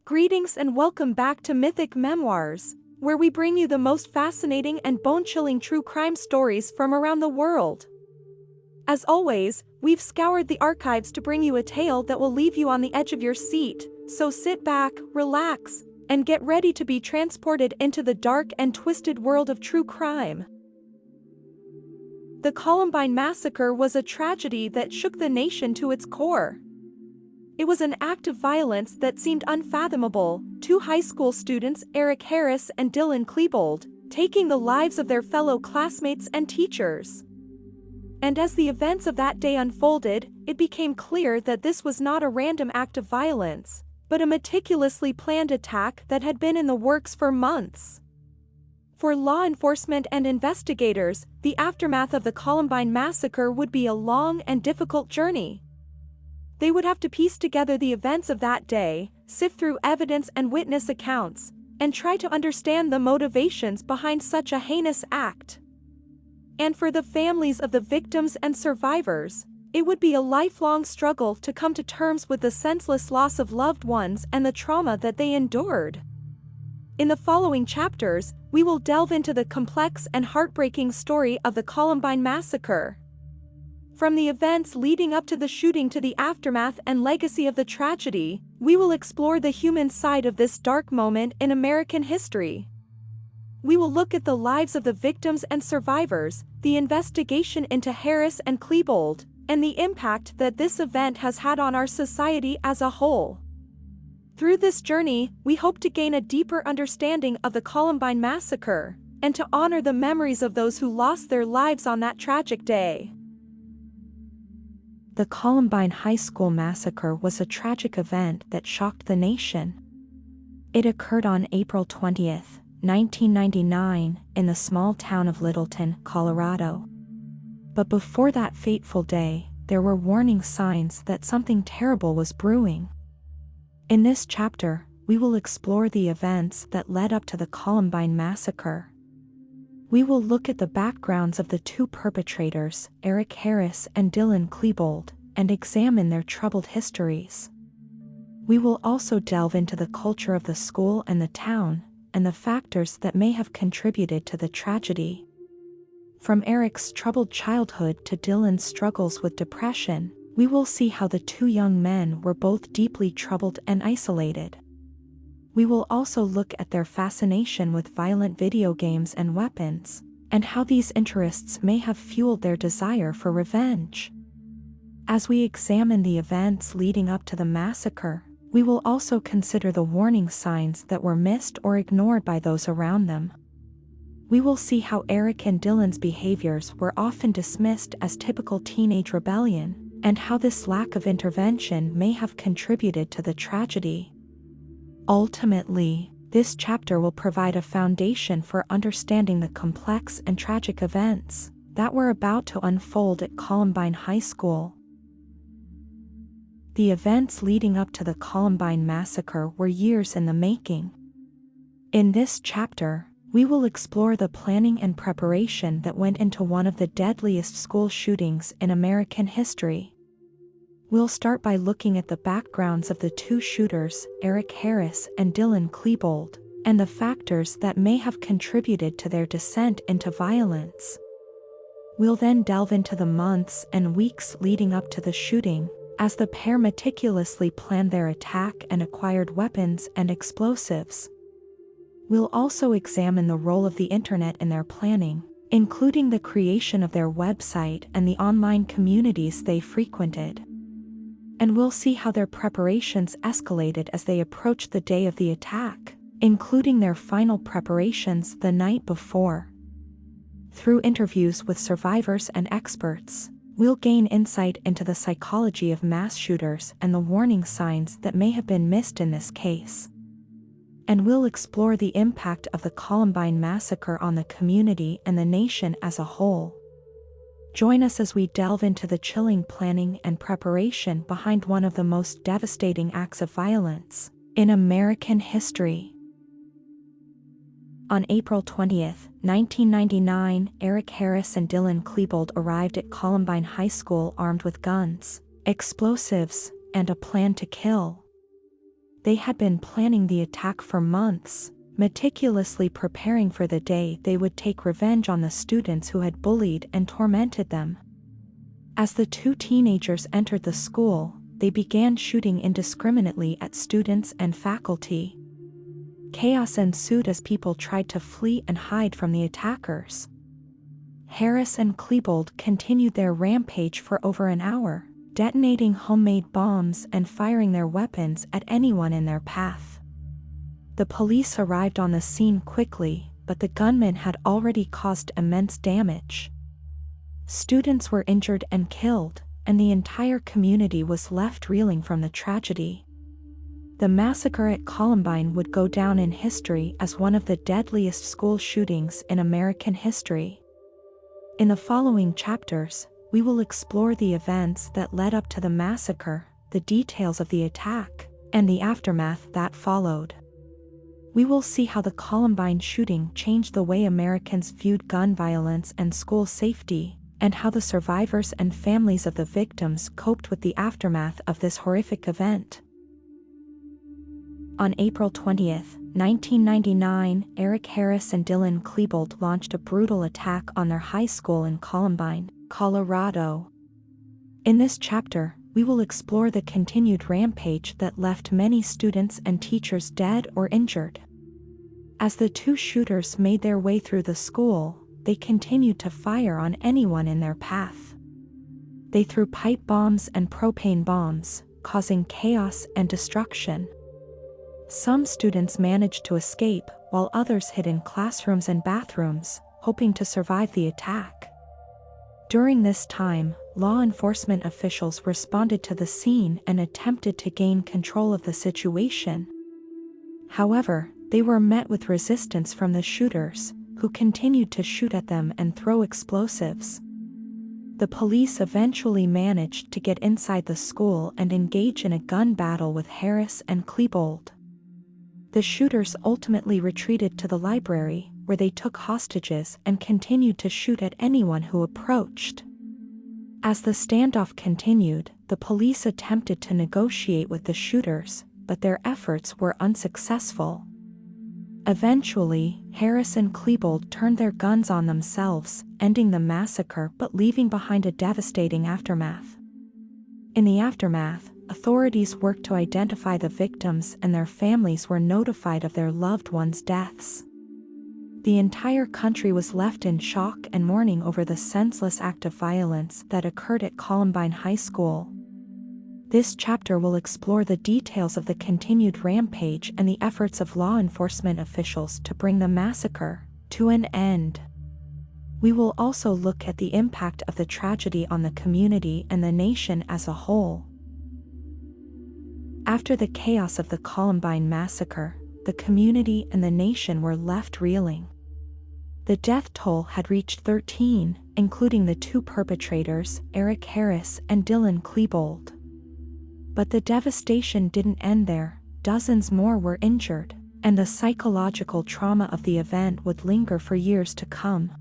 Greetings and welcome back to Mythic Memoirs, where we bring you the most fascinating and bone-chilling true crime stories from around the world. As always, we've scoured the archives to bring you a tale that will leave you on the edge of your seat, so sit back, relax, and get ready to be transported into the dark and twisted world of true crime. The Columbine Massacre was a tragedy that shook the nation to its core. It was an act of violence that seemed unfathomable, two high school students, Eric Harris and Dylan Klebold, taking the lives of their fellow classmates and teachers. And as the events of that day unfolded, it became clear that this was not a random act of violence, but a meticulously planned attack that had been in the works for months. For law enforcement and investigators, the aftermath of the Columbine Massacre would be a long and difficult journey. They would have to piece together the events of that day, sift through evidence and witness accounts, and try to understand the motivations behind such a heinous act. And for the families of the victims and survivors, it would be a lifelong struggle to come to terms with the senseless loss of loved ones and the trauma that they endured. In the following chapters, we will delve into the complex and heartbreaking story of the Columbine Massacre. From the events leading up to the shooting to the aftermath and legacy of the tragedy, we will explore the human side of this dark moment in American history. We will look at the lives of the victims and survivors, the investigation into Harris and Klebold, and the impact that this event has had on our society as a whole. Through this journey, we hope to gain a deeper understanding of the Columbine Massacre, and to honor the memories of those who lost their lives on that tragic day. The Columbine High School massacre was a tragic event that shocked the nation. It occurred on April 20th, 1999, in the small town of Littleton, Colorado. But before that fateful day, there were warning signs that something terrible was brewing. In this chapter, we will explore the events that led up to the Columbine Massacre. We will look at the backgrounds of the two perpetrators, Eric Harris and Dylan Klebold, and examine their troubled histories. We will also delve into the culture of the school and the town, and the factors that may have contributed to the tragedy. From Eric's troubled childhood to Dylan's struggles with depression, we will see how the two young men were both deeply troubled and isolated. We will also look at their fascination with violent video games and weapons, and how these interests may have fueled their desire for revenge. As we examine the events leading up to the massacre, we will also consider the warning signs that were missed or ignored by those around them. We will see how Eric and Dylan's behaviors were often dismissed as typical teenage rebellion, and how this lack of intervention may have contributed to the tragedy. Ultimately, this chapter will provide a foundation for understanding the complex and tragic events that were about to unfold at Columbine High School. The events leading up to the Columbine Massacre were years in the making. In this chapter, we will explore the planning and preparation that went into one of the deadliest school shootings in American history. We'll start by looking at the backgrounds of the two shooters, Eric Harris and Dylan Klebold, and the factors that may have contributed to their descent into violence. We'll then delve into the months and weeks leading up to the shooting, as the pair meticulously planned their attack and acquired weapons and explosives. We'll also examine the role of the internet in their planning, including the creation of their website and the online communities they frequented. And we'll see how their preparations escalated as they approached the day of the attack, including their final preparations the night before. Through interviews with survivors and experts, we'll gain insight into the psychology of mass shooters and the warning signs that may have been missed in this case. And we'll explore the impact of the Columbine Massacre on the community and the nation as a whole. Join us as we delve into the chilling planning and preparation behind one of the most devastating acts of violence in American history. On April 20th, 1999, Eric Harris and Dylan Klebold arrived at Columbine High School armed with guns, explosives, and a plan to kill. They had been planning the attack for months, meticulously preparing for the day they would take revenge on the students who had bullied and tormented them. As the two teenagers entered the school, they began shooting indiscriminately at students and faculty. Chaos ensued as people tried to flee and hide from the attackers. Harris and Klebold continued their rampage for over an hour, detonating homemade bombs and firing their weapons at anyone in their path. The police arrived on the scene quickly, but the gunmen had already caused immense damage. Students were injured and killed, and the entire community was left reeling from the tragedy. The massacre at Columbine would go down in history as one of the deadliest school shootings in American history. In the following chapters, we will explore the events that led up to the massacre, the details of the attack, and the aftermath that followed. We will see how the Columbine shooting changed the way Americans viewed gun violence and school safety, and how the survivors and families of the victims coped with the aftermath of this horrific event. On April 20, 1999, Eric Harris and Dylan Klebold launched a brutal attack on their high school in Columbine, Colorado. In this chapter, we will explore the continued rampage that left many students and teachers dead or injured. As the two shooters made their way through the school, they continued to fire on anyone in their path. They threw pipe bombs and propane bombs, causing chaos and destruction. Some students managed to escape, while others hid in classrooms and bathrooms, hoping to survive the attack. During this time, law enforcement officials responded to the scene and attempted to gain control of the situation. However, they were met with resistance from the shooters, who continued to shoot at them and throw explosives. The police eventually managed to get inside the school and engage in a gun battle with Harris and Klebold. The shooters ultimately retreated to the library, where they took hostages and continued to shoot at anyone who approached. As the standoff continued, the police attempted to negotiate with the shooters, but their efforts were unsuccessful. Eventually, Harris and Klebold turned their guns on themselves, ending the massacre but leaving behind a devastating aftermath. In the aftermath, authorities worked to identify the victims and their families were notified of their loved ones' deaths. The entire country was left in shock and mourning over the senseless act of violence that occurred at Columbine High School. This chapter will explore the details of the continued rampage and the efforts of law enforcement officials to bring the massacre to an end. We will also look at the impact of the tragedy on the community and the nation as a whole. After the chaos of the Columbine Massacre, the community and the nation were left reeling. The death toll had reached 13, including the two perpetrators, Eric Harris and Dylan Klebold. But the devastation didn't end there. Dozens more were injured, and the psychological trauma of the event would linger for years to come.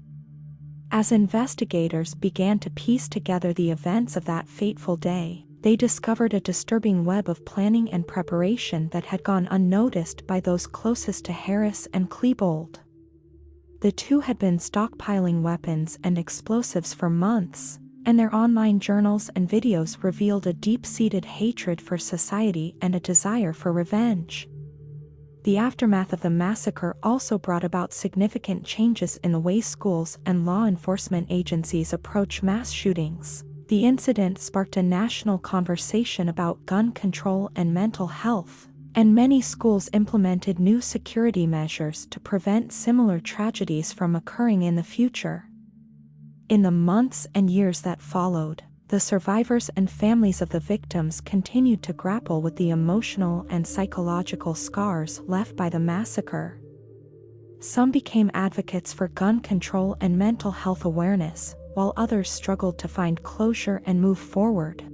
As investigators began to piece together the events of that fateful day, they discovered a disturbing web of planning and preparation that had gone unnoticed by those closest to Harris and Klebold. The two had been stockpiling weapons and explosives for months, and their online journals and videos revealed a deep-seated hatred for society and a desire for revenge. The aftermath of the massacre also brought about significant changes in the way schools and law enforcement agencies approach mass shootings. The incident sparked a national conversation about gun control and mental health, and many schools implemented new security measures to prevent similar tragedies from occurring in the future. In the months and years that followed, the survivors and families of the victims continued to grapple with the emotional and psychological scars left by the massacre. Some became advocates for gun control and mental health awareness, while others struggled to find closure and move forward.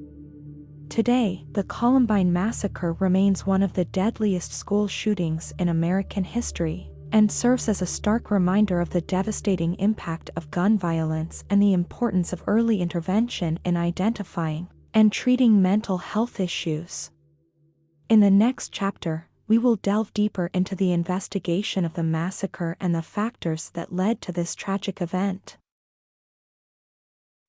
Today, the Columbine Massacre remains one of the deadliest school shootings in American history, and serves as a stark reminder of the devastating impact of gun violence and the importance of early intervention in identifying and treating mental health issues. In the next chapter, we will delve deeper into the investigation of the massacre and the factors that led to this tragic event.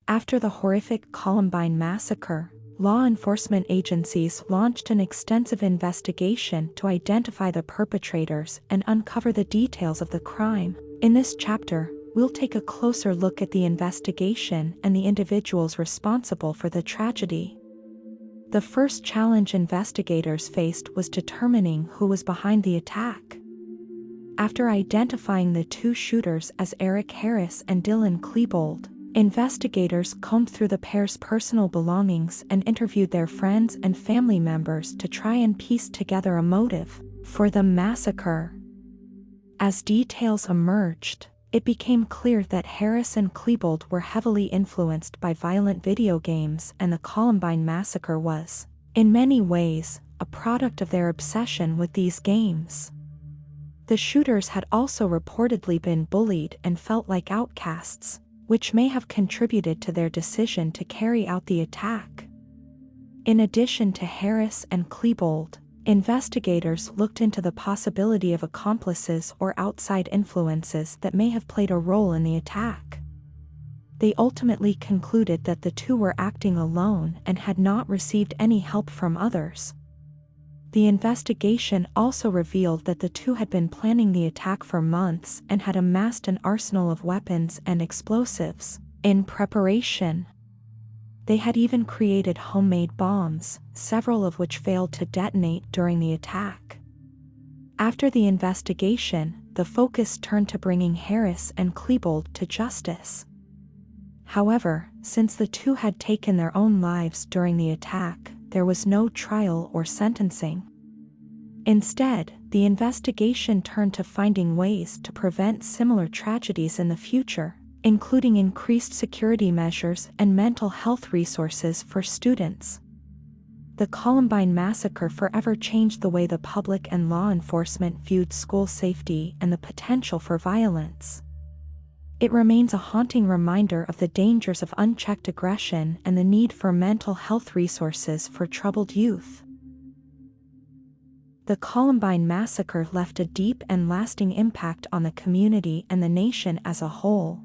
After the horrific Columbine Massacre, law enforcement agencies launched an extensive investigation to identify the perpetrators and uncover the details of the crime. In this chapter, we'll take a closer look at the investigation and the individuals responsible for the tragedy. The first challenge investigators faced was determining who was behind the attack. After identifying the two shooters as Eric Harris and Dylan Klebold, investigators combed through the pair's personal belongings and interviewed their friends and family members to try and piece together a motive for the massacre. As details emerged, it became clear that Harris and Klebold were heavily influenced by violent video games, and the Columbine Massacre was, in many ways, a product of their obsession with these games. The shooters had also reportedly been bullied and felt like outcasts, which may have contributed to their decision to carry out the attack. In addition to Harris and Klebold, investigators looked into the possibility of accomplices or outside influences that may have played a role in the attack. They ultimately concluded that the two were acting alone and had not received any help from others. The investigation also revealed that the two had been planning the attack for months and had amassed an arsenal of weapons and explosives in preparation. They had even created homemade bombs, several of which failed to detonate during the attack. After the investigation, the focus turned to bringing Harris and Klebold to justice. However, since the two had taken their own lives during the attack, there was no trial or sentencing. Instead, the investigation turned to finding ways to prevent similar tragedies in the future, including increased security measures and mental health resources for students. The Columbine Massacre forever changed the way the public and law enforcement viewed school safety and the potential for violence. It remains a haunting reminder of the dangers of unchecked aggression and the need for mental health resources for troubled youth. The Columbine Massacre left a deep and lasting impact on the community and the nation as a whole.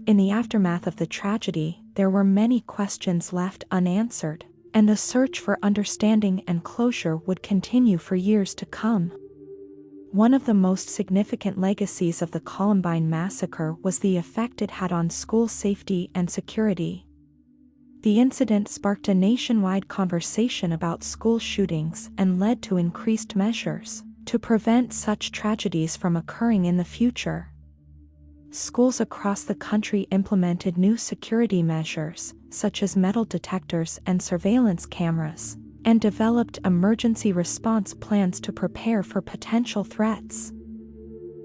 In the aftermath of the tragedy, there were many questions left unanswered, and the search for understanding and closure would continue for years to come. One of the most significant legacies of the Columbine Massacre was the effect it had on school safety and security. The incident sparked a nationwide conversation about school shootings and led to increased measures to prevent such tragedies from occurring in the future. Schools across the country implemented new security measures, such as metal detectors and surveillance cameras, and developed emergency response plans to prepare for potential threats.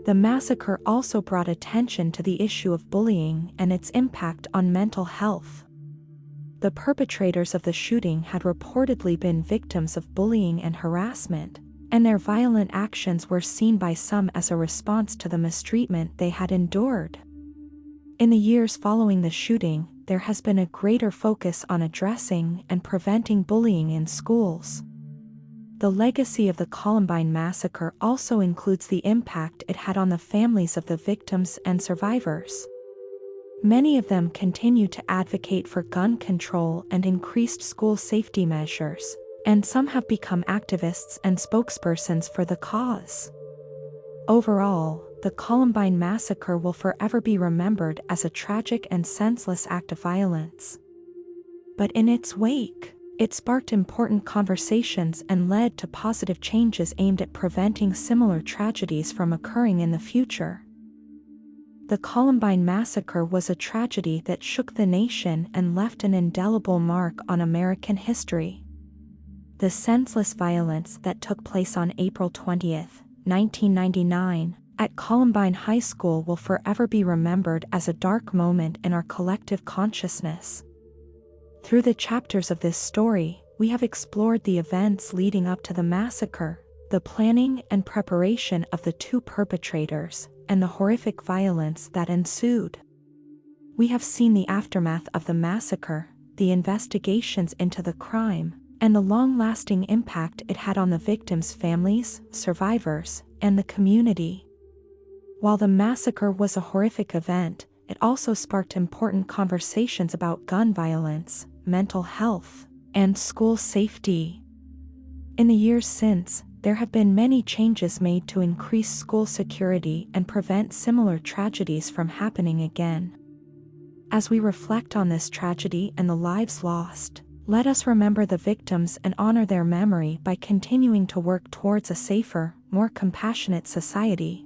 The massacre also brought attention to the issue of bullying and its impact on mental health. The perpetrators of the shooting had reportedly been victims of bullying and harassment, and their violent actions were seen by some as a response to the mistreatment they had endured. In the years following the shooting, there has been a greater focus on addressing and preventing bullying in schools. The legacy of the Columbine Massacre also includes the impact it had on the families of the victims and survivors. Many of them continue to advocate for gun control and increased school safety measures, and some have become activists and spokespersons for the cause. Overall, the Columbine Massacre will forever be remembered as a tragic and senseless act of violence. But in its wake, it sparked important conversations and led to positive changes aimed at preventing similar tragedies from occurring in the future. The Columbine Massacre was a tragedy that shook the nation and left an indelible mark on American history. The senseless violence that took place on April 20, 1999, at Columbine High School will forever be remembered as a dark moment in our collective consciousness. Through the chapters of this story, we have explored the events leading up to the massacre, the planning and preparation of the two perpetrators, and the horrific violence that ensued. We have seen the aftermath of the massacre, the investigations into the crime, and the long-lasting impact it had on the victims' families, survivors, and the community. While the massacre was a horrific event, it also sparked important conversations about gun violence, mental health, and school safety. In the years since, there have been many changes made to increase school security and prevent similar tragedies from happening again. As we reflect on this tragedy and the lives lost, let us remember the victims and honor their memory by continuing to work towards a safer, more compassionate society.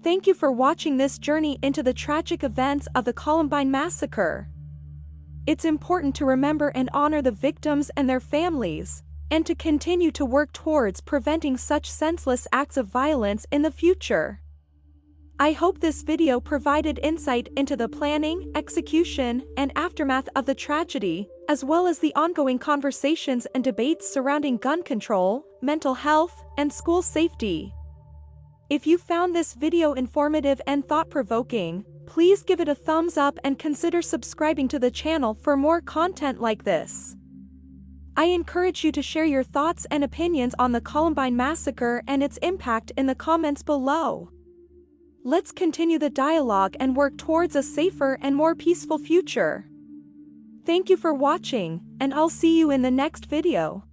Thank you for watching this journey into the tragic events of the Columbine Massacre. It's important to remember and honor the victims and their families, and to continue to work towards preventing such senseless acts of violence in the future. I hope this video provided insight into the planning, execution, and aftermath of the tragedy, as well as the ongoing conversations and debates surrounding gun control, mental health, and school safety. If you found this video informative and thought-provoking, please give it a thumbs up and consider subscribing to the channel for more content like this. I encourage you to share your thoughts and opinions on the Columbine Massacre and its impact in the comments below. Let's continue the dialogue and work towards a safer and more peaceful future. Thank you for watching, and I'll see you in the next video.